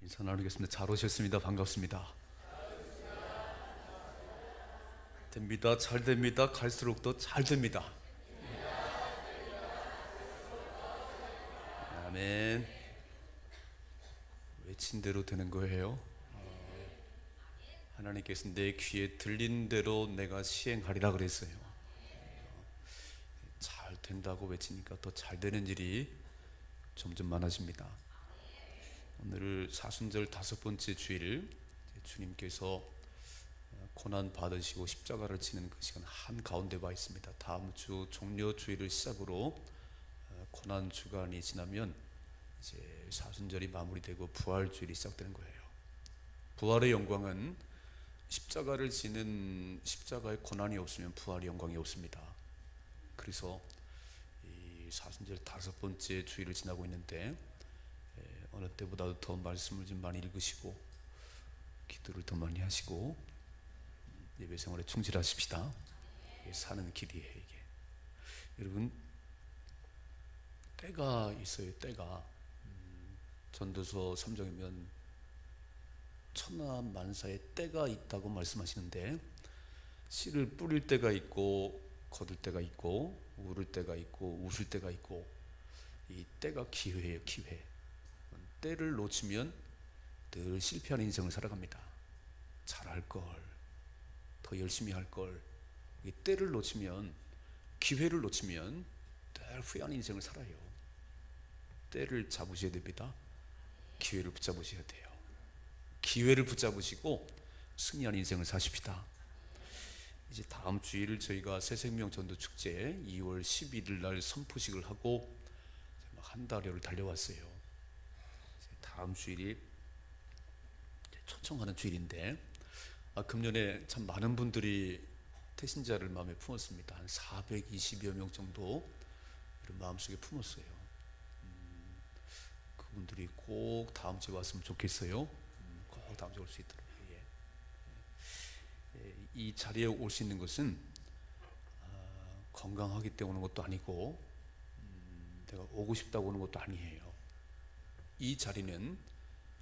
인사 나누겠습니다. 잘 오셨습니다. 반갑습니다. 됩니다. 잘 됩니다. 갈수록 더 잘 됩니다. 아멘. 외친 대로 되는 거예요. 하나님께서 내 귀에 들린 대로 내가 시행하리라 그랬어요. 잘 된다고 외치니까 더 잘 되는 일이 점점 많아집니다. 오늘 사순절 5번째 주일, 주님께서 고난 받으시고 십자가를 지는 그 시간 한가운데 와 있습니다. 다음 주 종려 주일을 시작으로 고난 주간이 지나면 이제 사순절이 마무리되고 부활 주일이 시작되는 거예요. 부활의 영광은 십자가를 지는 십자가의 고난이 없으면 부활의 영광이 없습니다. 그래서 이 사순절 5번째 주일을 지나고 있는데 어느 때보다도 더 말씀을 좀 많이 읽으시고 기도를 더 많이 하시고 예배 생활에 충실하십시다. 사는 길이에요. 이게 여러분, 때가 있어요. 때가 전도서 3장이면 천하만사에 때가 있다고 말씀하시는데, 씨를 뿌릴 때가 있고 거둘 때가 있고 울을 때가 있고 웃을 때가 있고, 이 때가 기회예요. 기회. 때를 놓치면 늘 실패하는 인생을 살아갑니다. 잘할 걸, 더 열심히 할 걸. 이 때를 놓치면, 기회를 놓치면 늘 후회하는 인생을 살아요. 때를 잡으셔야 됩니다. 기회를 붙잡으셔야 돼요. 기회를 붙잡으시고 승리하는 인생을 사십시다. 이제 다음 주일 저희가 새생명 전도 축제 2월 11일 날 선포식을 하고 한 달여를 달려왔어요. 다음 주일이 초청하는 주일인데, 금년에 참 많은 분들이 태신자를 마음에 품었습니다. 한 420여 명 정도 마음속에 품었어요. 그분들이 꼭 다음 주에 왔으면 좋겠어요. 꼭 다음 주에 올 수 있도록. 이 자리에 올 수 있는 것은 건강하기 때문에 오는 것도 아니고 내가 오고 싶다고 오는 것도 아니에요. 이 자리는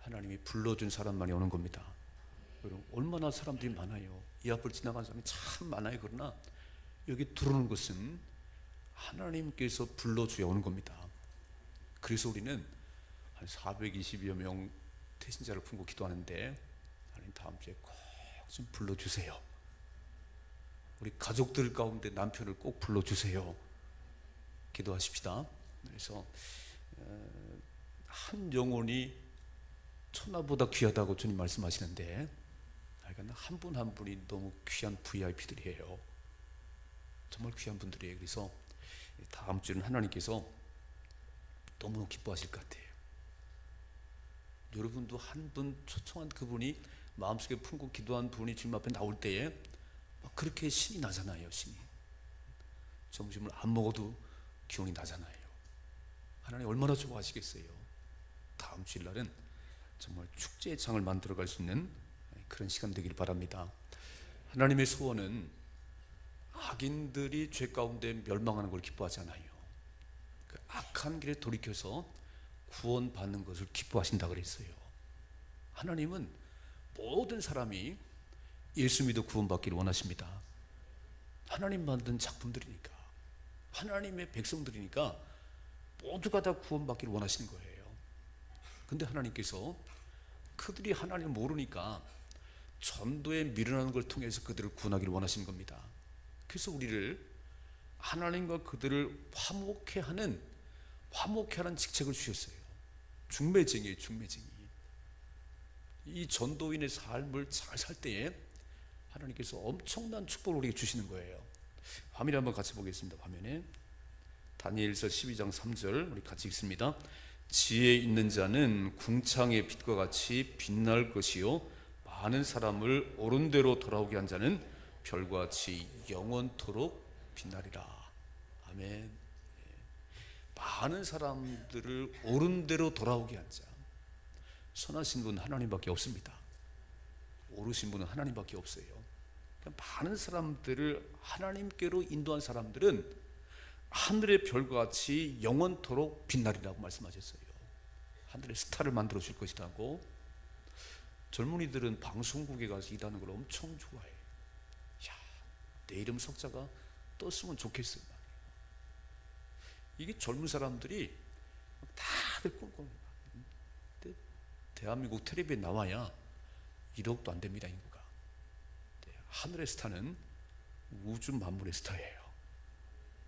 하나님이 불러준 사람만이 오는 겁니다. 여러분, 얼마나 사람들이 많아요. 이 앞을 지나가는 사람이 참 많아요. 그러나 여기 들어오는 것은 하나님께서 불러줘야 오는 겁니다. 그래서 우리는 한 420여 명 태신자를 품고 기도하는데, 하나님 다음 주에 꼭 좀 불러주세요. 우리 가족들 가운데 남편을 꼭 불러주세요. 기도하십시다. 그래서 한 영혼이 천하보다 귀하다고 주님 말씀하시는데, 한 분 한 분이 너무 귀한 VIP들이에요. 정말 귀한 분들이에요. 그래서 다음 주는 하나님께서 너무 기뻐하실 것 같아요. 여러분도 한 분 초청한 그분이 마음속에 품고 기도한 분이 주님 앞에 나올 때에 그렇게 신이 나잖아요. 신이 점심을 안 먹어도 기운이 나잖아요. 하나님 얼마나 좋아하시겠어요. 다음 주일날은 정말 축제의 장을 만들어갈 수 있는 그런 시간 되길 바랍니다. 하나님의 소원은 악인들이 죄 가운데 멸망하는 걸 기뻐하지 않아요. 그 악한 길에 돌이켜서 구원받는 것을 기뻐하신다 그랬어요. 하나님은 모든 사람이 예수 믿어 구원받기를 원하십니다. 하나님 만든 작품들이니까, 하나님의 백성들이니까 모두가 다 구원받기를 원하시는 거예요. 근데 하나님께서 그들이 하나님을 모르니까 전도에 미련한 걸 통해서 그들을 구원하기를 원하시는 겁니다. 그래서 우리를 하나님과 그들을 화목케 하는 직책을 주셨어요. 중매쟁이에요. 중매쟁이. 이 전도인의 삶을 잘 살 때에 하나님께서 엄청난 축복을 우리에게 주시는 거예요. 화면에 한번 같이 보겠습니다. 화면에 다니엘서 12장 3절 우리 같이 읽습니다. 지혜 있는 자는 궁창의 빛과 같이 빛날 것이요, 많은 사람을 옳은 대로 돌아오게 한 자는 별과 같이 영원토록 빛나리라. 아멘. 많은 사람들을 옳은 대로 돌아오게 한 자, 선하신 분은 하나님밖에 없습니다. 옳으신 분은 하나님밖에 없어요. 많은 사람들을 하나님께로 인도한 사람들은 하늘의 별과 같이 영원토록 빛나리라고 말씀하셨어요. 하늘의 스타를 만들어 줄 것이라고. 젊은이들은 방송국에 가서 일하는 걸 엄청 좋아해. 야, 내 이름 석자가 떴으면 좋겠어요. 이게 젊은 사람들이 다들 꿈꿔요. 근데 대한민국 텔레비에 나와야 1억도 안 됩니다, 인구가. 하늘의 스타는 우주 만물의 스타예요.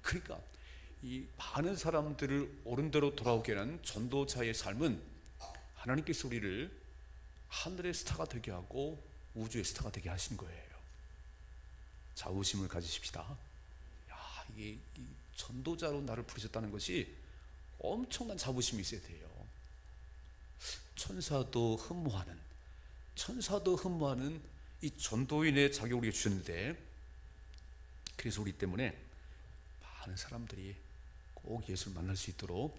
그러니까 이 많은 사람들을 옳은 대로 돌아오게 하는 전도자의 삶은 하나님께서 우리를 하늘의 스타가 되게 하고 우주의 스타가 되게 하신 거예요. 자부심을 가지십시다. 야, 이게 이 전도자로 나를 부르셨다는 것이 엄청난 자부심이 있어야 돼요. 천사도 흠모하는 이 전도인의 자격을 우리에게 주셨는데, 그래서 우리 때문에 많은 사람들이 꼭 예수를 만날 수 있도록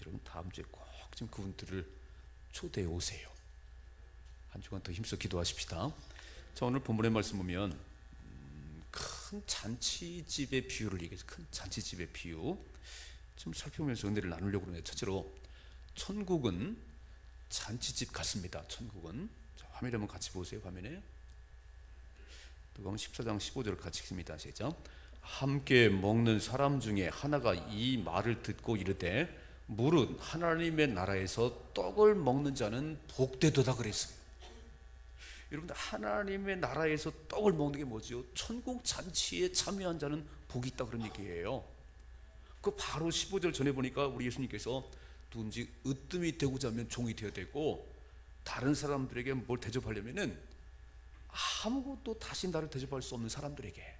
여러분 다음 주에 꼭 좀 그분들을 초대해 오세요. 한 주간 더 힘써 기도하십시다. 자, 오늘 본문의 말씀 보면 큰 잔치집의 비유를 얘기해서, 큰 잔치집의 비유 좀 살펴보면서 은혜를 나누려고 그러는데, 첫째로 천국은 잔치집 같습니다. 천국은, 자, 화면에 한번 같이 보세요. 화면에 누가복음 14장 15절을 같이 읽습니다. 시작. 함께 먹는 사람 중에 하나가 이 말을 듣고 이르되, 무릇 하나님의 나라에서 떡을 먹는 자는 복되도다 그랬어요. 여러분들, 하나님의 나라에서 떡을 먹는 게 뭐죠? 천국 잔치에 참여한 자는 복이 있다, 그런 얘기예요. 그 바로 15절 전에 보니까 우리 예수님께서 누군지 으뜸이 되고자 하면 종이 되어야 되고, 다른 사람들에게 뭘 대접하려면은 아무것도 다시 나를 대접할 수 없는 사람들에게,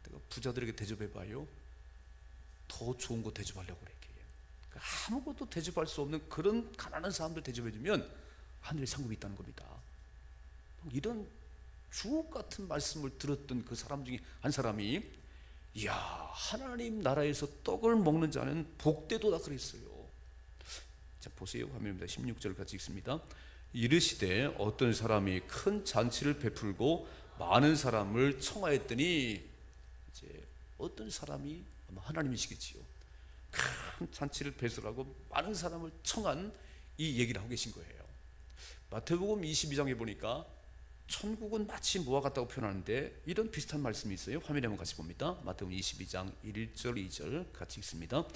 내가 부자들에게 대접해봐요, 더 좋은 거 대접하려고 그래. 아무것도 대접할 수 없는 그런 가난한 사람들 대접해주면 하늘의 상급이 있다는 겁니다. 이런 주옥 같은 말씀을 들었던 그 사람 중에 한 사람이, 이야, 하나님 나라에서 떡을 먹는 자는 복되도다 그랬어요. 자, 보세요. 화면입니다. 16절 같이 읽습니다. 이르시되 어떤 사람이 큰 잔치를 베풀고 많은 사람을 청하였더니, 이제 어떤 사람이 아마 하나님이시겠지요. 큰 잔치를 배설하고 많은 사람을 청한 이 얘기를 하고 계신 거예요. 마태복음 22장에 보니까 천국은 마치 뭐와 같다고 표현하는데, 이런 비슷한 말씀이 있어요. 화면에 한번 같이 봅니다. 마태복음 22장 1절 2절 같이 읽습니다.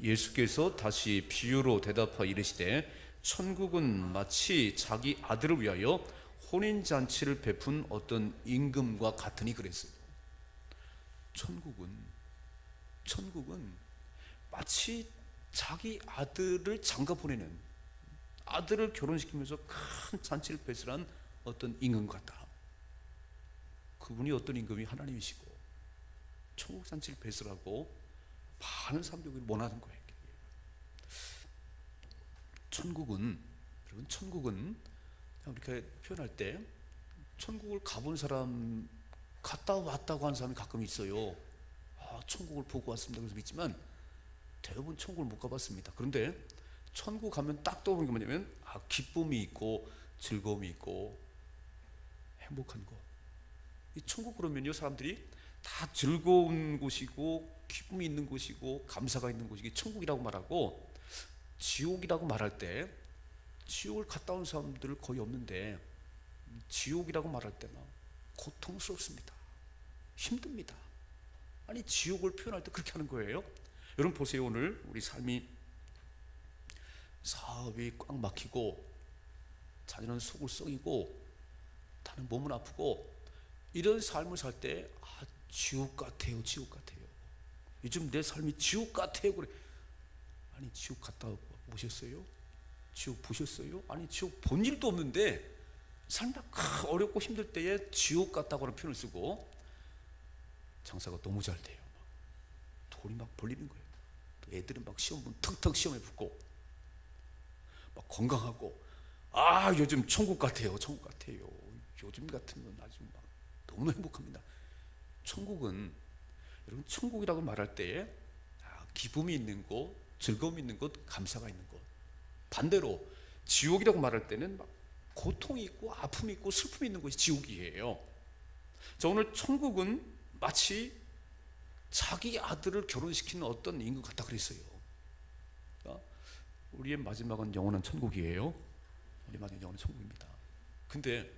예수께서 다시 비유로 대답하여 이르시되, 천국은 마치 자기 아들을 위하여 혼인잔치를 베푼 어떤 임금과 같으니 그랬어요. 천국은 마치 자기 아들을 장가 보내는, 아들을 결혼시키면서 큰 잔치를 배설한 어떤 임금 같다. 그분이 어떤 임금이? 하나님이시고 천국 잔치를 배설하고 많은 사람들이 원하는 거예요. 여러분, 천국은 이렇게 표현할 때, 천국을 가본 사람, 갔다 왔다고 하는 사람이 가끔 있어요. 천국을 보고 왔습니다 그래서 믿지만, 대부분 천국을 못 가봤습니다. 그런데 천국 가면 딱 떠오르는 게 뭐냐면, 기쁨이 있고 즐거움이 있고 행복한 곳. 이 천국 그러면요, 사람들이 다 즐거운 곳이고 기쁨이 있는 곳이고 감사가 있는 곳이 천국이라고 말하고, 지옥이라고 말할 때, 지옥을 갔다 온 사람들 거의 없는데, 지옥이라고 말할 때만 고통스럽습니다. 힘듭니다. 아니, 지옥을 표현할 때 그렇게 하는 거예요. 여러분 보세요. 오늘 우리 삶이, 사업이 꽉 막히고 자녀는 속을 썩이고 나는 몸은 아프고, 이런 삶을 살 때 지옥 같아요. 지옥 같아요. 요즘 내 삶이 지옥 같아요. 그래. 아니, 지옥 갔다 오셨어요? 지옥 보셨어요? 아니, 지옥 본 일도 없는데 삶이 어렵고 힘들 때에 지옥 같다고 하는 표현을 쓰고, 장사가 너무 잘 돼요. 돈이 막 벌리는 거예요. 애들은 막 시험 보면 턱턱 시험에 붙고, 막 건강하고, 요즘 천국 같아요. 천국 같아요. 요즘 같은 건 아주 막 너무 행복합니다. 천국은, 여러분, 천국이라고 말할 때에 기쁨이 있는 곳, 즐거움이 있는 곳, 감사가 있는 곳. 반대로 지옥이라고 말할 때는 막 고통이 있고 아픔이 있고 슬픔이 있는 곳이 지옥이에요. 자, 오늘 천국은 마치 자기 아들을 결혼시키는 어떤 임금 같다 그랬어요. 그러니까 우리의 마지막은 영원한 천국이에요. 우리 마지막 영원한 천국입니다. 근데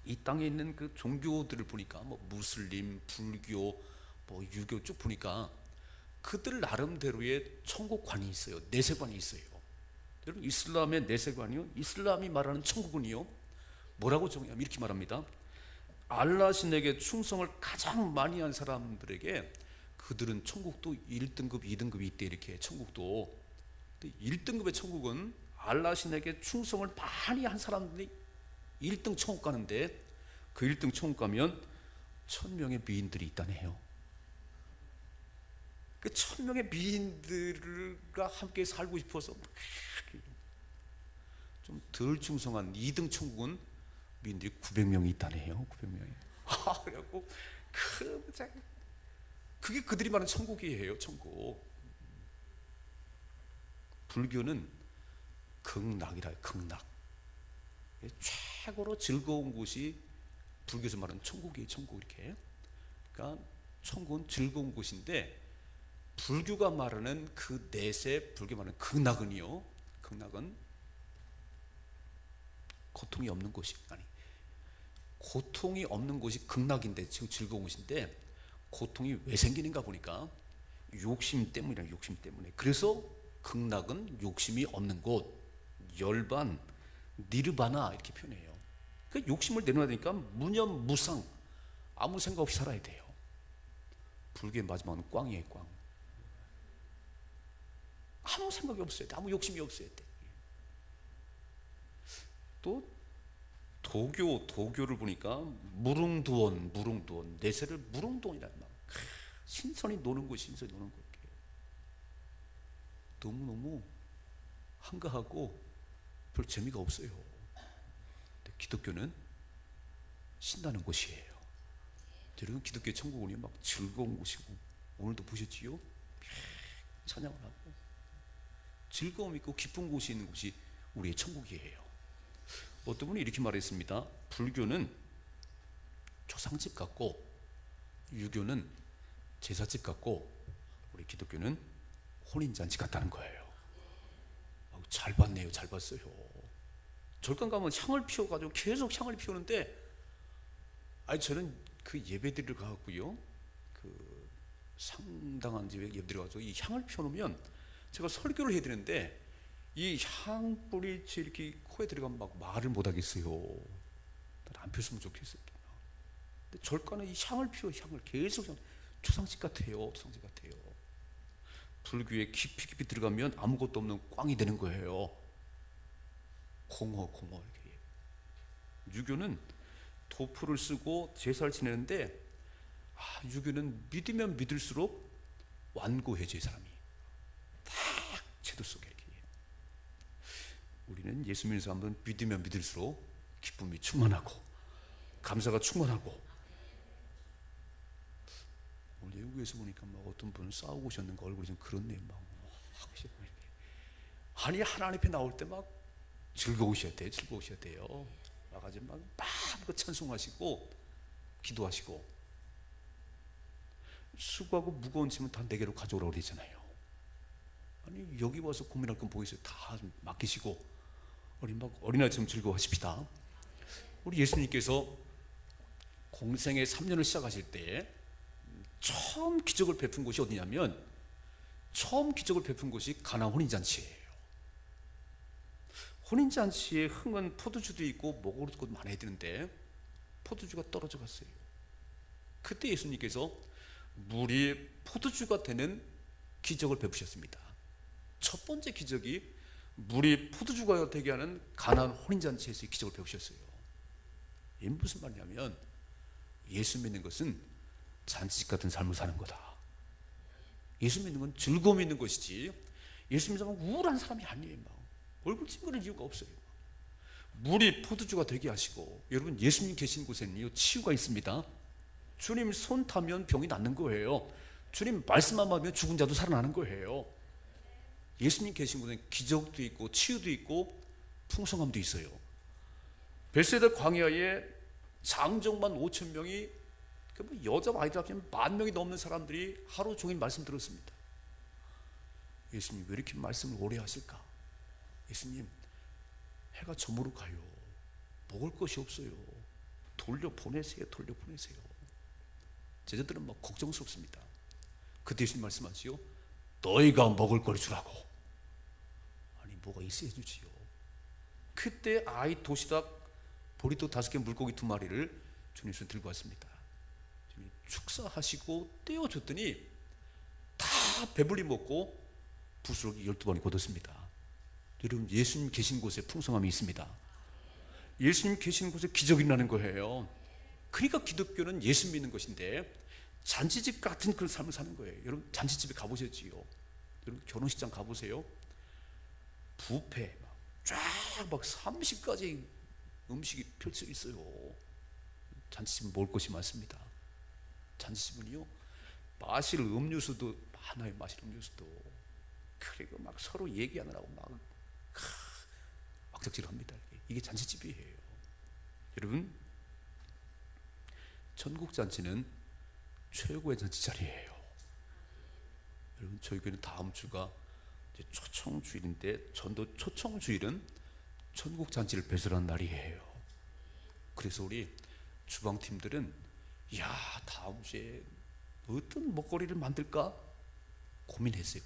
이 땅에 있는 그 종교들을 보니까 뭐 무슬림, 불교, 뭐 유교 쭉 보니까 그들 나름대로의 천국관이 있어요. 내세관이 있어요. 여러분, 이슬람의 내세관이요, 이슬람이 말하는 천국은요 뭐라고 정의하면 이렇게 말합니다. 알라 신에게 충성을 가장 많이 한 사람들에게 그들은 천국도 1등급, 2등급이 있대. 이렇게 천국도 1등급의 천국은 알라 신에게 충성을 많이 한 사람들이 1등 천국 가는데, 그 1등 천국 가면 1000명의 미인들이 있다네요. 그 1000명의 미인들과 함께 살고 싶어서 좀 덜 충성한 2등 천국은 미인들이 900명이 있다네요. 900명이. 그래갖고 그게 그들이 말하는 천국이에요. 천국. 불교는 극락이라. 극락. 최고로 즐거운 곳이 불교에서 말하는 천국이에요. 천국. 이렇게. 그러니까 천국은 즐거운 곳인데, 불교가 말하는 그 내세, 불교 말하는 극락은요, 극락은 고통이 없는 곳이, 아니, 고통이 없는 곳이 극락인데, 지금 즐거운 곳인데, 고통이 왜 생기는가 보니까 욕심 때문이라. 욕심 때문에. 그래서 극락은 욕심이 없는 곳, 열반, 니르바나 이렇게 표현해요. 그 욕심을 내려놔야 되니까 무념무상, 아무 생각 없이 살아야 돼요. 불교의 마지막은 꽝이에요. 꽝. 아무 생각이 없어야 돼. 아무 욕심이 없어야 돼. 또 도교를 보니까 무릉도원, 내세를 무릉도원이라는 말. 신선히 노는 곳, 신선히 노는 곳. 너무너무 한가하고 별 재미가 없어요. 근데 기독교는 신나는 곳이에요. 여러분, 기독교 천국은요 막 즐거운 곳이고, 오늘도 보셨지요? 찬양을 하고 즐거움 있고 기쁜 곳이 있는 곳이 우리의 천국이에요. 어떤 분이 이렇게 말했습니다. 불교는 초상집 같고, 유교는 제사집 같고, 우리 기독교는 혼인잔치 같다는 거예요. 잘 봤네요. 잘 봤어요. 절간 가면 향을 피워가지고 계속 향을 피우는데, 저는 그 예배드리러 가고요, 그 상당한 집에 예배드려가지고 이 향을 피워놓으면 제가 설교를 해야 되는데, 이 향불이 이렇게 코에 들어가면 막 말을 못하겠어요. 안 피웠으면 좋겠어요. 근데 절간은 이 향을 피워, 향을 계속, 초상집 같아요. 초상집 같아요. 불교에 깊이 들어가면 아무것도 없는 꽝이 되는 거예요. 공허 이렇게. 유교는 도포를 쓰고 제사를 지내는데, 유교는 믿으면 믿을수록 완고해져요. 사람이 딱 제도 속에. 이렇게. 우리는 예수 믿는 사람들은 믿으면 믿을수록 기쁨이 충만하고 감사가 충만하고. 오늘 외국에서 보니까 막 어떤 분은 싸우고 오셨는가, 얼굴이 좀 그렇네요. 막 아니, 하나님 앞에 나올 때 막 즐거우셔야 돼요. 와가지고 막 찬송하시고 기도하시고, 수고하고 무거운 짐은 다 내게로 가져오라고 그러잖아요. 아니, 여기 와서 고민할 건 보이세요? 다 맡기시고 어린아이처럼 즐거워하십시다. 우리 예수님께서 공생의 3년을 시작하실 때 처음 기적을 베푼 곳이 어디냐면, 처음 기적을 베푼 곳이 가나 혼인잔치예요. 혼인잔치에 흥은 포도주도 있고 먹을 것도 많아야 되는데 포도주가 떨어져 갔어요. 그때 예수님께서 물이 포도주가 되는 기적을 베푸셨습니다. 첫 번째 기적이 물이 포도주가 되게 하는 가나안 혼인잔치에서 기적을 베푸셨어요. 이게 무슨 말이냐면, 예수 믿는 것은 잔치집 같은 삶을 사는 거다. 예수 믿는 건 즐거움이 있는 것이지, 예수 믿는 사람은 우울한 사람이 아니에요. 막 얼굴 찡그릴 이유가 없어요. 물이 포도주가 되게 하시고, 여러분, 예수님 계신 곳에는요 치유가 있습니다. 주님 손 타면 병이 낫는 거예요. 주님 말씀만 받으면 죽은 자도 살아나는 거예요. 예수님 계신 곳에 기적도 있고 치유도 있고 풍성함도 있어요. 벳세다 광야에 장정만 5,000명이, 여자 아이들 합치면 10,000명이 넘는 사람들이 하루 종일 말씀 들었습니다. 예수님 왜 이렇게 말씀을 오래 하실까? 예수님, 해가 저물어 가요. 먹을 것이 없어요. 돌려보내세요. 제자들은 막 걱정스럽습니다. 그때 예수님 말씀하시요, 너희가 먹을 걸 주라고. 아니 뭐가 있어야 주지요. 그때 아이 도시락 보리떡 5개 물고기 2마리를 주님께서 들고 왔습니다. 주님이 축사하시고 떼어줬더니 다 배불리 먹고 부스러기 12번이 곧었습니다. 여러분, 예수님 계신 곳에 풍성함이 있습니다. 예수님 계신 곳에 기적이 일어나는 거예요. 그러니까 기독교는 예수 믿는 것인데 잔치집 같은 그런 삶을 사는 거예요. 여러분, 잔치집에 가보셨지요? 여러분, 결혼식장 가보세요. 뷔페 쫙 막 30가지 음식이 펼쳐 있어요. 잔치집은 먹을 것이 많습니다. 잔치집은요, 마실 음료수도 많아요. 마실 음료수도. 그리고 막 서로 얘기하느라고 막적질을 합니다. 이게 잔치집이에요. 여러분, 천국 잔치는 최고의 잔치 자리예요. 여러분, 저희 교회는 다음 주가 이제 초청주일인데, 전도 초청주일은 천국 잔치를 배설한 날이에요. 그래서 우리 주방팀들은 다음 주에 어떤 먹거리를 만들까 고민했어요.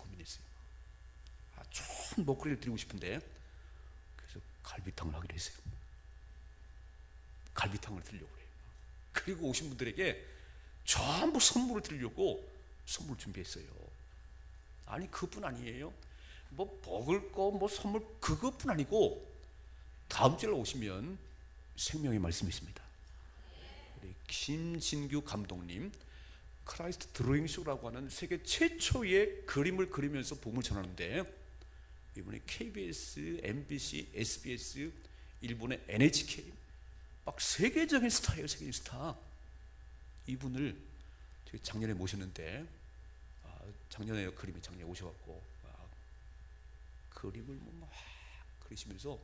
좋은 먹거리를 드리고 싶은데, 그래서 갈비탕을 하기로 했어요. 갈비탕을 드리려고 해요. 그리고 오신 분들에게 전부 선물을 드리려고 선물 준비했어요. 아니, 그뿐 아니에요. 뭐 먹을 거, 뭐 선물, 그것뿐 아니고 다음 주에 오시면 생명의 말씀이 있습니다. 우리 김진규 감독님 크라이스트 드로잉 쇼라고 하는 세계 최초의 그림을 그리면서 복음을 전하는데, 이번에 KBS, MBC, SBS, 일본의 NHK 막 세계적인 스타예요. 세계적인 스타. 이분을 저희 작년에 모셨는데, 작년에 그림이 작년에 오셔갖고 그림을 막 그리시면서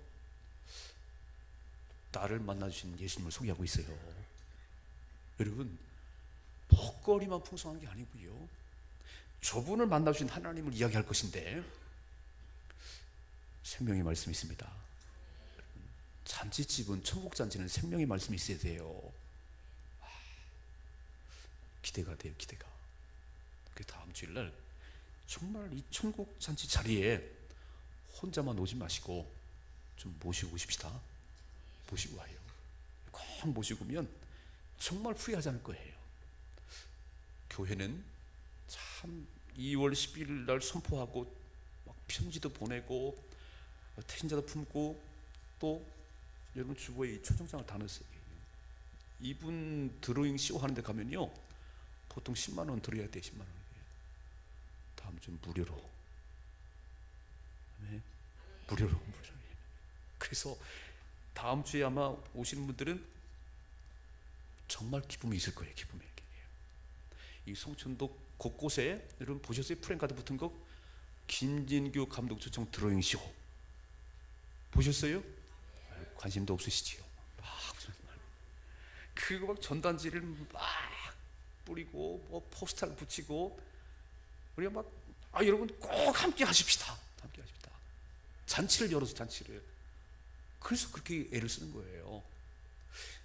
나를 만나주신 예수님을 소개하고 있어요. 여러분, 먹거리만 풍성한 게 아니고요, 저분을 만나주신 하나님을 이야기할 것인데, 생명의 말씀이 있습니다. 잔치집은, 천국 잔치는 생명의 말씀이 있어야 돼요. 기대가 돼요. 기대가. 그 다음 주일날 정말 이 천국 잔치 자리에 혼자만 오지 마시고 좀 모시고 오십시다. 모시고 와요. 꼭 모시고 오면 정말 후회하지 않을 거예요. 교회는 참 2월 11일 날 선포하고 막 편지도 보내고 태신자도 품고, 또 여러분 주보에 이 초청장을 다 넣었어요. 이분 드로잉 쇼 하는데 가면요, 보통 10만 원 들어야 돼. 10만 원. 다음 주는 무료로. 네? 무료로. 그래서 다음 주에 아마 오시는 분들은 정말 기쁨이 있을 거예요. 기쁨이. 이 송천도 곳곳에 여러분 보셨어요? 프랭카드 붙은 거, 김진규 감독 초청 드로잉 쇼 보셨어요? 관심도 없으시지요? 그거 막 전단지를 막 뿌리고 뭐 포스터를 붙이고, 우리가 막 여러분 꼭 함께 하십시다. 함께 하십시다. 잔치를 열어서 잔치를. 그래서 그렇게 애를 쓰는 거예요.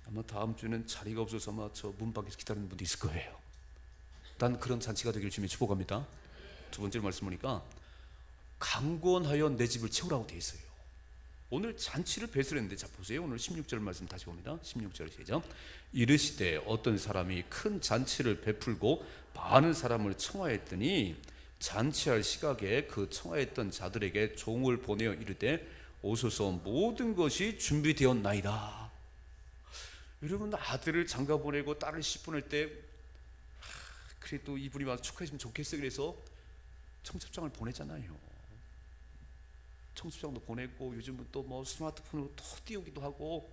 아마 다음 주는 자리가 없어서 아마 저 문 밖에서 기다리는 분도 있을 거예요. 난 그런 잔치가 되길 주님이 축복합니다. 두 번째 말씀 보니까 강권하여 내 집을 채우라고 되어 있어요. 오늘 잔치를 배설했는데, 자 보세요. 오늘 16절 말씀 다시 봅니다. 16절 시작. 이르시되 어떤 사람이 큰 잔치를 베풀고 많은 사람을 청하였더니 잔치할 시각에 그 청하였던 자들에게 종을 보내어 이르되 오소서, 모든 것이 준비되었나이다. 여러분, 아들을 장가 보내고 딸을 시집 보낼 때 그래도 이분이 와서 축하해주면 좋겠어, 그래서 청첩장을 보내잖아요. 청첩장도 보내고, 요즘은 또 뭐 스마트폰으로 또 띄우기도 하고,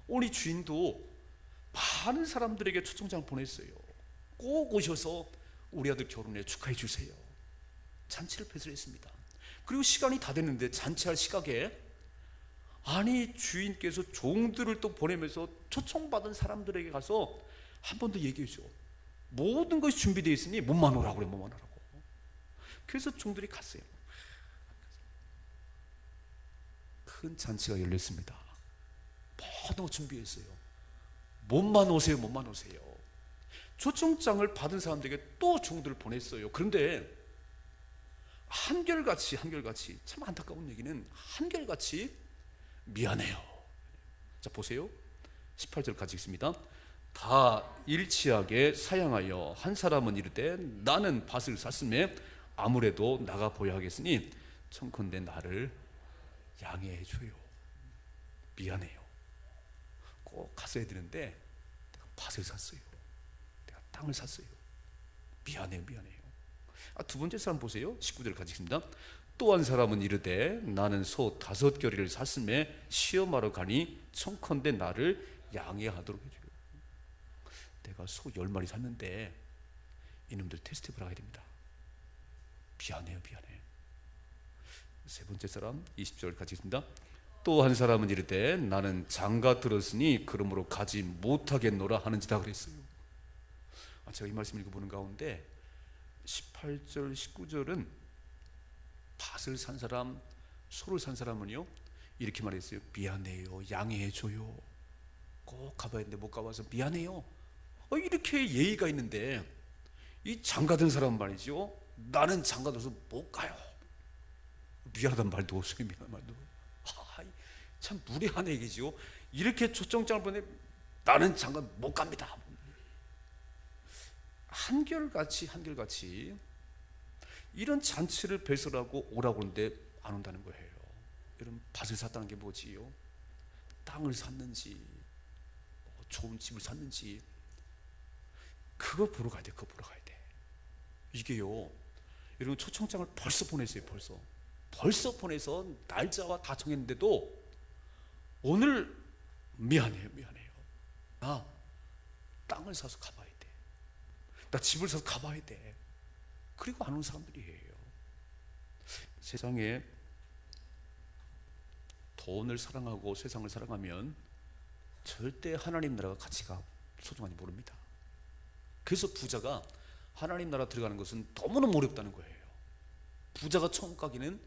오늘 주인도 많은 사람들에게 초청장을 보냈어요. 꼭 오셔서 우리 아들 결혼에 축하해 주세요. 잔치를 배설했습니다. 그리고 시간이 다 됐는데 잔치할 시각에, 아니 주인께서 종들을 또 보내면서 초청받은 사람들에게 가서 한 번 더 얘기해줘. 모든 것이 준비되어 있으니 몸만 오라고 그래. 몸만 오라고. 그래서 종들이 갔어요. 큰 잔치가 열렸습니다. 모든 거 준비했어요. 몸만 오세요, 몸만 오세요. 초청장을 받은 사람들에게 또 종들을 보냈어요. 그런데 한결같이 참 안타까운 얘기는 한결같이 미안해요. 자 보세요. 18절 같이 읽습니다. 다 일치하게 사양하여 한 사람은 이르되 나는 밭을 샀음에 아무래도 나가 보야 하겠으니 청컨대 나를 양해해 줘요. 미안해요. 꼭 갔어야 되는데 내가 밭을 샀어요. 내가 땅을 샀어요. 미안해요. 두 번째 사람 보세요. 19절 같이 읽습니다. 또 한 사람은 이르되 나는 소 5겨리를 샀음에 시험하러 가니 청컨대 나를 양해하도록 해줘요. 내가 소 10마리 샀는데 이놈들 테스트 해보라 해야 됩니다. 미안해요. 세 번째 사람 20절 같이 읽습니다. 또 한 사람은 이르되 나는 장가 들었으니 그러므로 가지 못하겠노라 하는지다 그랬어요. 제가 이 말씀을 읽어보는 가운데 18절 19절은 밭을 산 사람, 소를 산 사람은요 이렇게 말했어요. 미안해요, 양해해줘요. 꼭 가봐야 했는데 못 가봐서 미안해요. 이렇게 예의가 있는데 이 장가든 사람 말이죠, 나는 장가들어서 못 가요. 미안하단 말도 없어요. 미안한 말도. 참 무례한 얘기죠. 이렇게 초청장을 보내 나는 장가 못 갑니다. 한결같이 이런 잔치를 배설하고 오라고 하는데 안 온다는 거예요. 여러분, 밭을 샀다는 게 뭐지요? 땅을 샀는지 좋은 집을 샀는지 그거 보러 가야 돼. 이게요, 여러분, 초청장을 벌써 보냈어요. 벌써 보내서 날짜와 다 정했는데도 오늘 미안해요. 나 땅을 사서 가봐야 돼. 나 집을 사서 가봐야 돼. 그리고 안 오는 사람들이에요. 세상에 돈을 사랑하고 세상을 사랑하면 절대 하나님 나라가 가치가 소중한지 모릅니다. 그래서 부자가 하나님 나라 들어가는 것은 너무너무 어렵다는 거예요. 부자가 처음 가기는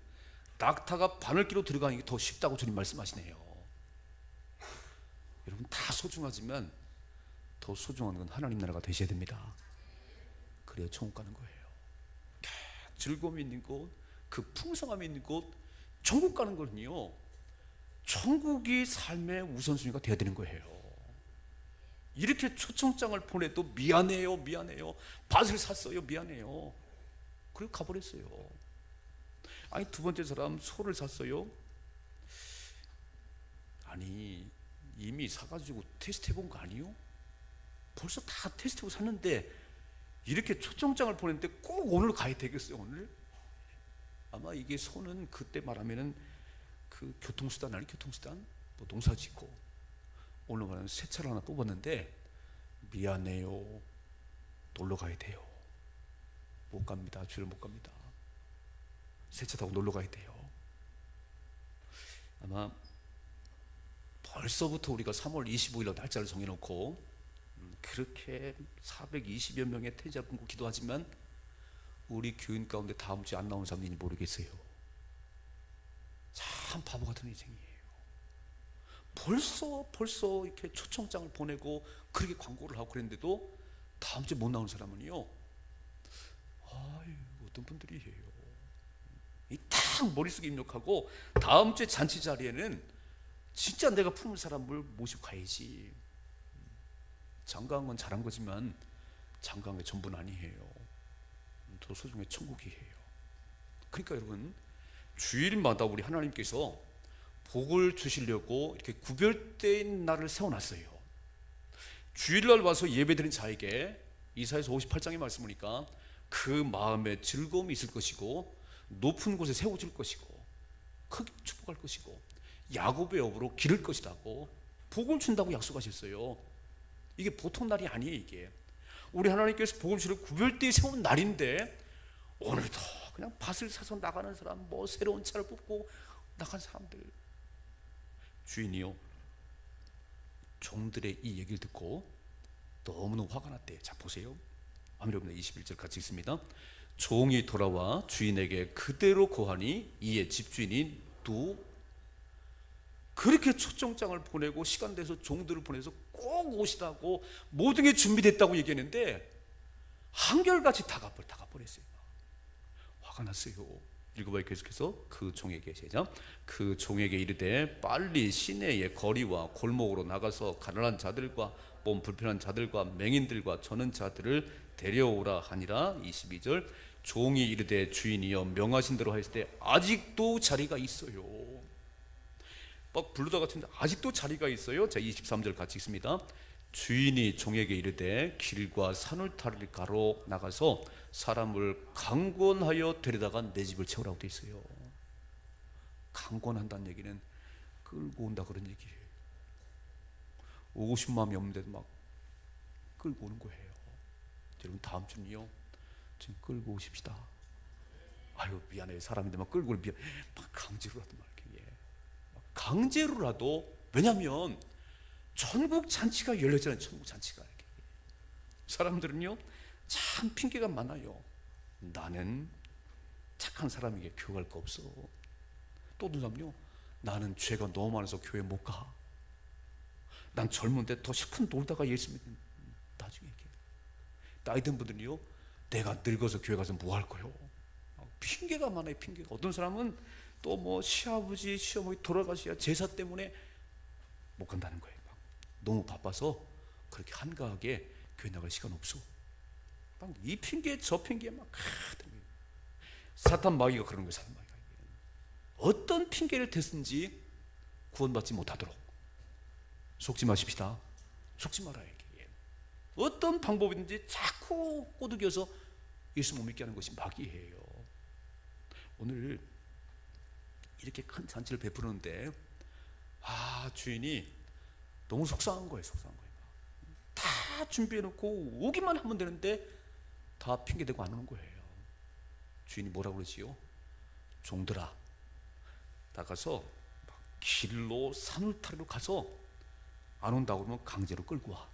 낙타가 바늘기로 들어가는 게 더 쉽다고 주님 말씀하시네요. 여러분, 다 소중하지만 더 소중한 건 하나님 나라가 되셔야 됩니다. 그래야 천국 가는 거예요. 즐거움이 있는 곳, 그 풍성함이 있는 곳, 천국 가는 거는요, 천국이 삶의 우선순위가 되어야 되는 거예요. 이렇게 초청장을 보내도 미안해요. 밭을 샀어요. 미안해요. 그리고 가버렸어요. 아니, 두 번째 사람 소를 샀어요. 아니, 이미 사가지고 테스트 해본 거 아니요? 벌써 다 테스트 해보고 샀는데 이렇게 초청장을 보냈는데 꼭 오늘 가야 되겠어요? 오늘? 아마 이게 소는 그때 말하면은 그 교통수단 아니, 교통수단? 뭐 농사 짓고 오늘 말하면 새 차를 하나 뽑았는데 미안해요, 놀러 가야 돼요. 못 갑니다. 주일 못 갑니다. 새 차 타고 놀러 가야 돼요. 아마 벌써부터 우리가 3월 25일로 날짜를 정해놓고 그렇게 420여 명의 태자 끊고 기도하지만 우리 교인 가운데 다음 주에 안 나온 사람인지 모르겠어요. 참 바보 같은 인생이에요. 벌써 이렇게 초청장을 보내고 그렇게 광고를 하고 그랬는데도 다음 주에 못 나온 사람은요, 어떤 분들이에요. 이 딱 머릿속에 입력하고 다음 주에 잔치 자리에는 진짜 내가 품을 사람을 모시고 가야지. 장가한 건 잘한 거지만 장가한 게 전부는 아니에요. 더 소중해 천국이에요. 그러니까 여러분, 주일마다 우리 하나님께서 복을 주시려고 이렇게 구별된 날을 세워놨어요. 주일날 와서 예배드린 자에게 이사야서 58장의 말씀 보니까 그 마음에 즐거움이 있을 것이고 높은 곳에 세워질 것이고 크게 축복할 것이고 야곱의 업으로 기를 것이라고 복을 준다고 약속하셨어요. 이게 보통 날이 아니에요. 이게 우리 하나님께서 복을 주시려 구별되어 세운 날인데 오늘도 그냥 밭을 사서 나가는 사람, 뭐 새로운 차를 뽑고 나간 사람들, 주인이요, 종들의 이 얘기를 듣고 너무너무 화가 났대요. 자 보세요. 여러분들 21절 같이 읽습니다. 종이 돌아와 주인에게 그대로 고하니 이에 집주인이 또 그렇게 초청장을 보내고 시간 돼서 종들을 보내서 꼭 오시라고 모든 게 준비됐다고 얘기했는데 한결같이 다 가버렸어요. 화가 났어요. 읽어봐요. 계속해서 그 종에게, 시작. 그 종에게 이르되 빨리 시내의 거리와 골목으로 나가서 가난한 자들과 몸 불편한 자들과 맹인들과 저는 자들을 데려오라 하니라. 22절. 종이 이르되 주인이여 명하신 대로 하였을 때 아직도 자리가 있어요. 막 부르다가 아직도 자리가 있어요. 자, 23절 같이 읽습니다. 주인이 종에게 이르되 길과 산울타리가로 나가서 사람을 강권하여 데려다가 내 집을 채우라고 돼 있어요. 강권한다는 얘기는 끌고 온다 그런 얘기예요. 오고 싶은 마음이 없는데도 막 끌고 오는 거예요. 여러분 다음 주는요 좀 끌고 오십시다. 아유 미안해요. 사람인데 막 끌고 오면 막 강제로라도 막 이렇게 강제로라도. 왜냐하면 천국 잔치가 열렸잖아요. 천국 잔치가. 이렇게. 사람들은요 참 핑계가 많아요. 나는 착한 사람에게 교회 갈 거 없어. 또 어떤 사람은요 나는 죄가 너무 많아서 교회 못 가. 난 젊은데 더 실컷 놀다가 예수 믿는. 나중에 이렇게 나이 든 분들은요 내가 늙어서 교회 가서 뭐 할 거요. 핑계가 많아요. 핑계가. 어떤 사람은 또 뭐 시아버지 시어머니 돌아가셔야 제사 때문에 못 간다는 거예요. 너무 바빠서 그렇게 한가하게 교회 나갈 시간 없어. 막 이 핑계 저 핑계 막 사탄 마귀가 그런 거예요. 사탄 마귀가 어떤 핑계를 대든지 구원받지 못하도록 속지 마십시다. 속지 말아요. 어떤 방법이든지 자꾸 꼬드겨서 예수 못 믿게 하는 것이 마귀예요. 오늘 이렇게 큰 잔치를 베푸는데 주인이 너무 속상한 거예요. 속상한 거예요. 다 준비해놓고 오기만 하면 되는데 다 핑계대고 안 오는 거예요. 주인이 뭐라고 그러지요? 종들아 나가서 길로 산울타리로 가서 안 온다고 그러면 강제로 끌고 와.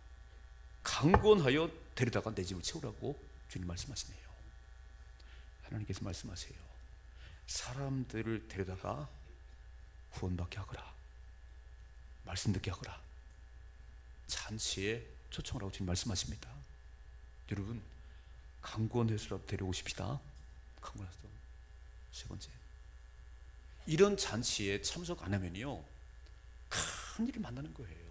강권하여 데려다가 내 집을 채우라고 주님 말씀하시네요. 하나님께서 말씀하세요. 사람들을 데려다가 구원받게 하거라. 말씀 듣게 하거라. 잔치에 초청을 하고 주님 말씀하십니다. 여러분 강권해서라도 데려오십시다. 강권해서. 세 번째, 이런 잔치에 참석 안 하면요 큰 일을 만나는 거예요.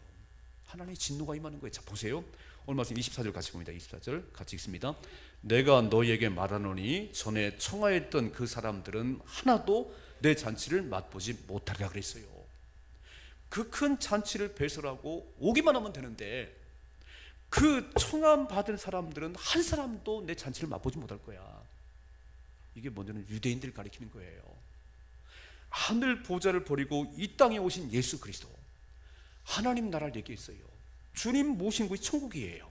하나님의 진노가 임하는 거예요. 자 보세요. 오늘 말씀 24절 같이 봅니다. 24절 같이 읽습니다. 내가 너희에게 말하노니 전에 청하였던 그 사람들은 하나도 내 잔치를 맛보지 못하리라 그랬어요. 그 큰 잔치를 배설하고 오기만 하면 되는데 그 청함 받은 사람들은 한 사람도 내 잔치를 맛보지 못할 거야. 이게 먼저는 유대인들을 가리키는 거예요. 하늘 보좌를 버리고 이 땅에 오신 예수 그리스도, 하나님 나라를 얘기했어요. 주님 모신 곳이 천국이에요.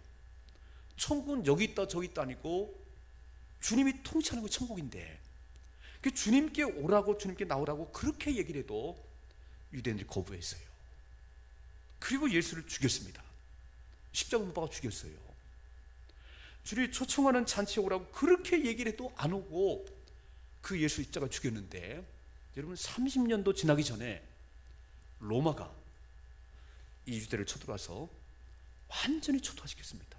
천국은 여기 있다 저기 있다 아니고 주님이 통치하는 것이 천국인데 주님께 오라고 주님께 나오라고 그렇게 얘기를 해도 유대인들이 거부했어요. 그리고 예수를 죽였습니다. 십자가 못 박아 죽였어요. 주님이 초청하는 잔치에 오라고 그렇게 얘기를 해도 안 오고 그 예수 십자가 죽였는데 여러분 30년도 지나기 전에 로마가 이 유대를 쳐들어와서 완전히 초토화시켰습니다.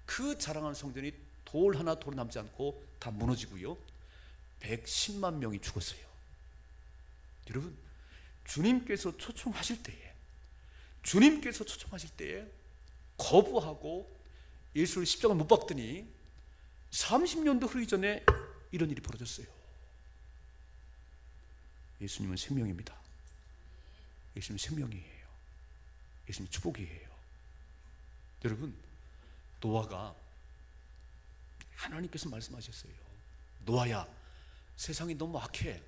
그 자랑하는 성전이 돌 하나 돌 남지 않고 다 무너지고요 110만 명이 죽었어요. 여러분 주님께서 초청하실 때에 거부하고 예수를 십자가에 못 박더니 30년도 흐르기 전에 이런 일이 벌어졌어요. 예수님은 생명입니다. 예수님은 생명이에요. 예수님은 축복이에요. 여러분 노아가 하나님께서 말씀하셨어요. 노아야 세상이 너무 악해.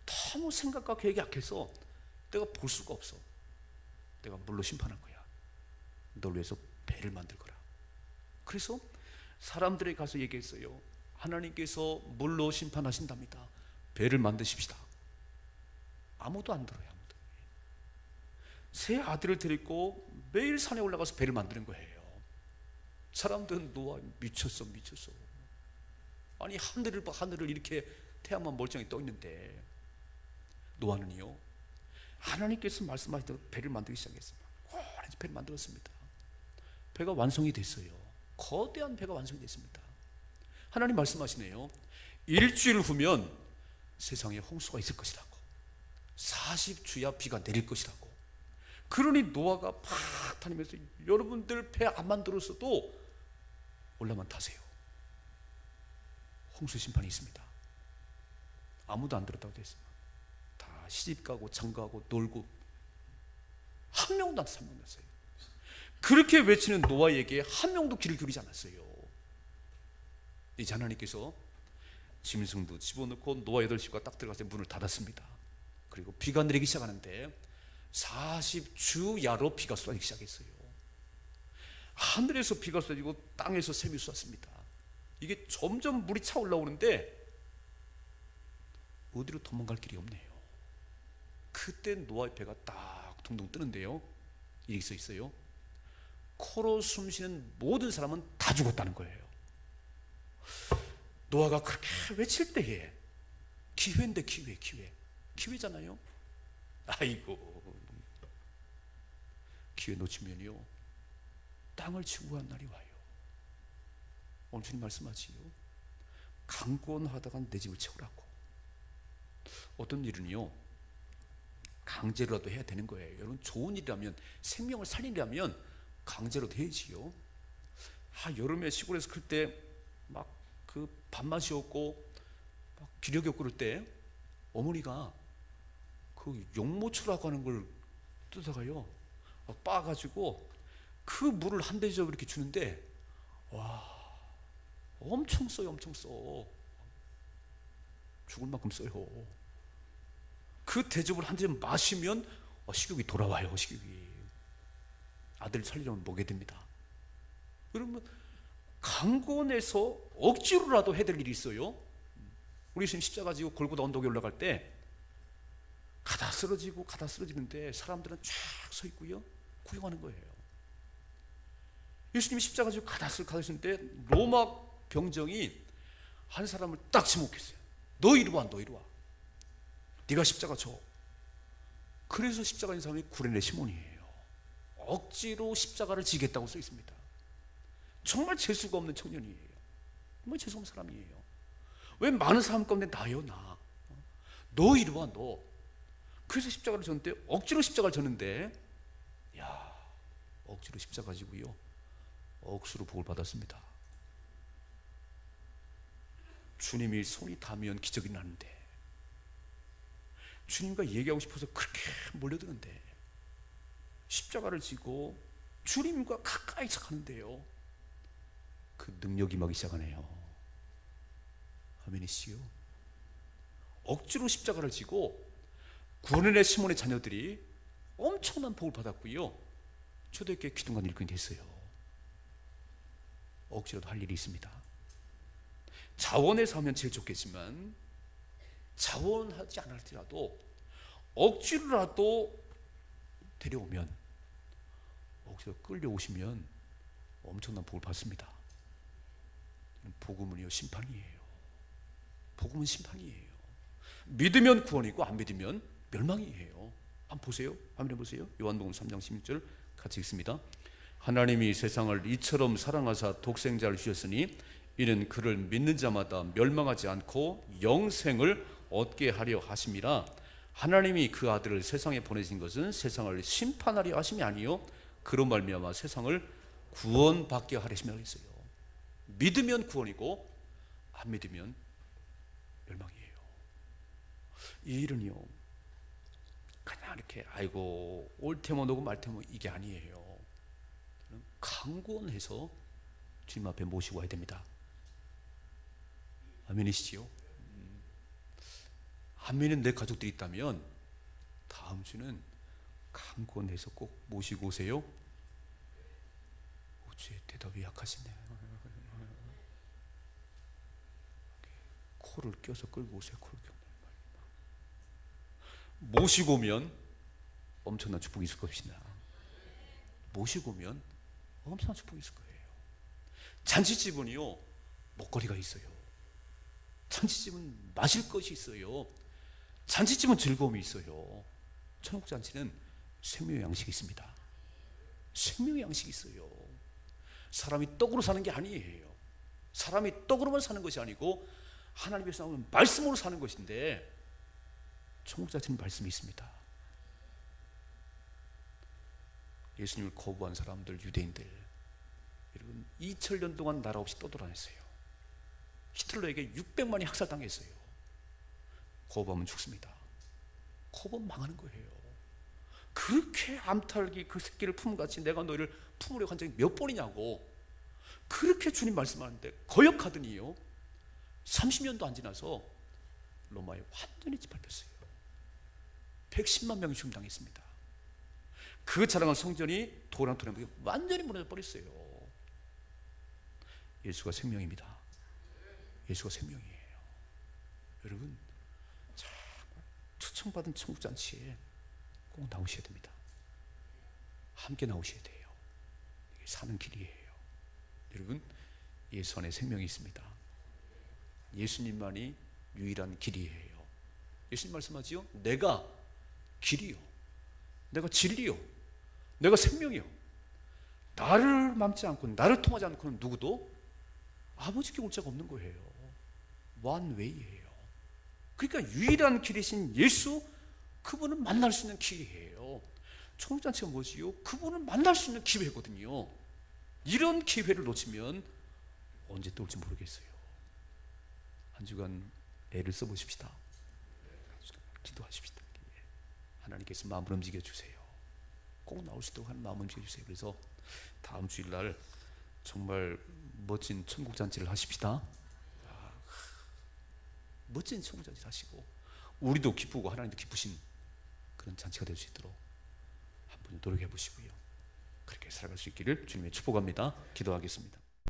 너무 생각과 계획이 약해서 내가 볼 수가 없어. 내가 물로 심판할 거야. 널 위해서 배를 만들 거라. 그래서 사람들에게 가서 얘기했어요. 하나님께서 물로 심판하신답니다. 배를 만드십시다. 아무도 안 들어요. 아무도. 세 아들을 데리고 매일 산에 올라가서 배를 만드는 거예요. 사람들은 노아 미쳤어. 아니 하늘을 이렇게 태양만 멀쩡히 떠 있는데 노아는요 하나님께서 말씀하시던 배를 만들기 시작했습니다. 오래지 배를 만들었습니다. 배가 완성이 됐어요. 거대한 배가 완성이 됐습니다. 하나님 말씀하시네요. 일주일 후면 세상에 홍수가 있을 것이라고. 40주야 비가 내릴 것이라고. 그러니 노아가 팍 다니면서 여러분들 배 안 만들었어도 올라만 타세요. 홍수 심판이 있습니다. 아무도 안 들었다고 됐어요. 다 시집가고 장가가고 놀고 한 명도 안 살만났어요. 그렇게 외치는 노아에게 한 명도 귀를 기울이지 않았어요. 이제 하나님께서 짐승도 집어넣고 노아 8식구가 딱 들어가서 문을 닫았습니다. 그리고 비가 내리기 시작하는데 40주야로 비가 쏟아지기 시작했어요. 하늘에서 비가 쏟아지고 땅에서 샘이 쏟았습니다. 이게 점점 물이 차 올라오는데 어디로 도망갈 길이 없네요. 그때 노아의 배가 딱 둥둥 뜨는데요, 이렇게 써 있어요. 코로 숨쉬는 모든 사람은 다 죽었다는 거예요. 노아가 그렇게 외칠 때에 기회인데 기회잖아요. 아이고, 기회 놓치면요 땅을 치고 간 날이 와요. 오늘 주님 말씀하지요. 강권하다가 내 집을 채우라고. 어떤 일은요 강제로라도 해야 되는 거예요. 여러분, 좋은 일이라면, 생명을 살리려면 강제로도 해야지요. 여름에 시골에서 클 때 막 그 밥맛이 없고 막 기력이 없고 그럴 때 어머니가 그 용모초라고 하는 걸 뜯어가요. 빻아가지고 그 물을 한 대접 이렇게 주는데, 와, 엄청 써요. 엄청 써. 죽을 만큼 써요. 그 대접을 한 대접 마시면 식욕이 돌아와요. 식욕이. 아들 살리려면 먹게 됩니다. 그러면 강권해서 억지로라도 해야 될 일이 있어요. 우리 예수님 십자가 지고 골고다 언덕에 올라갈 때 가다 쓰러지는데 사람들은 쫙 서 있고요 구경하는 거예요. 예수님이 십자가 지고 가다 쓰는데 로마 병정이 한 사람을 딱 지목했어요. 너 이리 와. 네가 십자가 져. 그래서 십자가인 사람이 구레네 시몬이에요. 억지로 십자가를 지겠다고 써 있습니다. 정말 재수가 없는 청년이에요. 정말 재수 없는 사람이에요. 왜 많은 사람 가운데 나요, 나. 너 이리 와, 너. 그래서 십자가를 졌는데, 억지로 십자가를 졌는데, 억지로 십자가 지고요 억수로 복을 받았습니다. 주님이 손이 닿으면 기적이 나는데, 주님과 얘기하고 싶어서 그렇게 몰려드는데, 십자가를 지고 주님과 가까이 가는데요 그 능력이 임하기 시작하네요. 아멘이시요. 억지로 십자가를 지고 구원의 시몬의 자녀들이 엄청난 복을 받았고요 초대교회 기둥관 일꾼이 됐어요. 억지로도 할 일이 있습니다. 자원해서 하면 제일 좋겠지만, 자원하지 않을지라도 억지로라도 데려오면, 억지로 끌려오시면 엄청난 복을 받습니다. 복음은요 심판이에요. 복음은 심판이에요. 믿으면 구원이고 안 믿으면 멸망이에요. 한번 보세요. 한번 해보세요. 요한복음 3장 16절 같이 읽습니다. 하나님이 세상을 이처럼 사랑하사 독생자를 주셨으니 이는 그를 믿는 자마다 멸망하지 않고 영생을 얻게 하려 하심이라. 하나님이 그 아들을 세상에 보내신 것은 세상을 심판하려 하심이 아니요 그로 말미암아 세상을 구원받게 하려 하심이라 했어요. 믿으면 구원이고 안 믿으면 멸망이에요. 이 일은요 그냥 이렇게 아이고 올 테면 오고 말 테면 이게 아니에요. 강권해서 주님 앞에 모시고 와야 됩니다. 아멘이시지요? 안 믿는 내 가족들이 있다면 다음 주는 강권해서 꼭 모시고 오세요. 어째 대답이 약하시네. 코를 껴서 끌고 오세요. 코를 껴. 모시고 오면 엄청난 축복이 있을 것이다. 모시고 오면 엄청난 축복이 있을 거예요. 잔치집은요 먹거리가 있어요. 잔치집은 마실 것이 있어요. 잔치집은 즐거움이 있어요. 천국 잔치는 생명의 양식이 있습니다. 생명의 양식이 있어요. 사람이 떡으로 사는 게 아니에요. 사람이 떡으로만 사는 것이 아니고 하나님께서 나오는 말씀으로 사는 것인데, 천국 잔치는 말씀이 있습니다. 예수님을 거부한 사람들, 유대인들, 여러분 2000년 동안 나라 없이 떠돌아냈어요. 히틀러에게 600만이 학살당했어요. 거부하면 죽습니다. 거부하면 망하는 거예요. 그렇게 암탈기 그 새끼를 품같이 내가 너희를 품으려고 한 적이 몇 번이냐고 그렇게 주님 말씀하는데 거역하더니요, 30년도 안 지나서 로마에 완전히 짓밟혔어요. 110만 명이 죽임당했습니다. 그 자랑한 성전이 도랑토랑하게 완전히 무너져 버렸어요. 예수가 생명입니다. 예수가 생명이에요. 여러분, 정말 초청받은 천국잔치에 꼭 나오셔야 됩니다. 함께 나오셔야 돼요. 이게 사는 길이에요. 여러분, 예수 안에 생명이 있습니다. 예수님만이 유일한 길이에요. 예수님 말씀하지요, 내가 길이요, 내가 진리요, 내가 생명이요, 나를 맘지 않고 나를 통하지 않고는 누구도 아버지께 올 자가 없는 거예요. one way예요. 그러니까 유일한 길이신 예수, 그분은 만날 수 있는 길이에요. 천국잔치가 뭐지요? 그분은 만날 수 있는 기회거든요. 이런 기회를 놓치면 언제 또 올지 모르겠어요. 한 주간 애를 써보십시다. 기도하십시다. 하나님께서 마음을 움직여 주세요. 꼭 나올 수 있도록 하는 마음을 움직여 주세요. 그래서 다음 주일날 정말 멋진 천국잔치를 하십시다. 멋진 천국잔치를 하시고 우리도 기쁘고 하나님도 기쁘신 그런 잔치가 될 수 있도록 한번 노력해 보시고요, 그렇게 살아갈 수 있기를 주님의 축복합니다. 기도하겠습니다.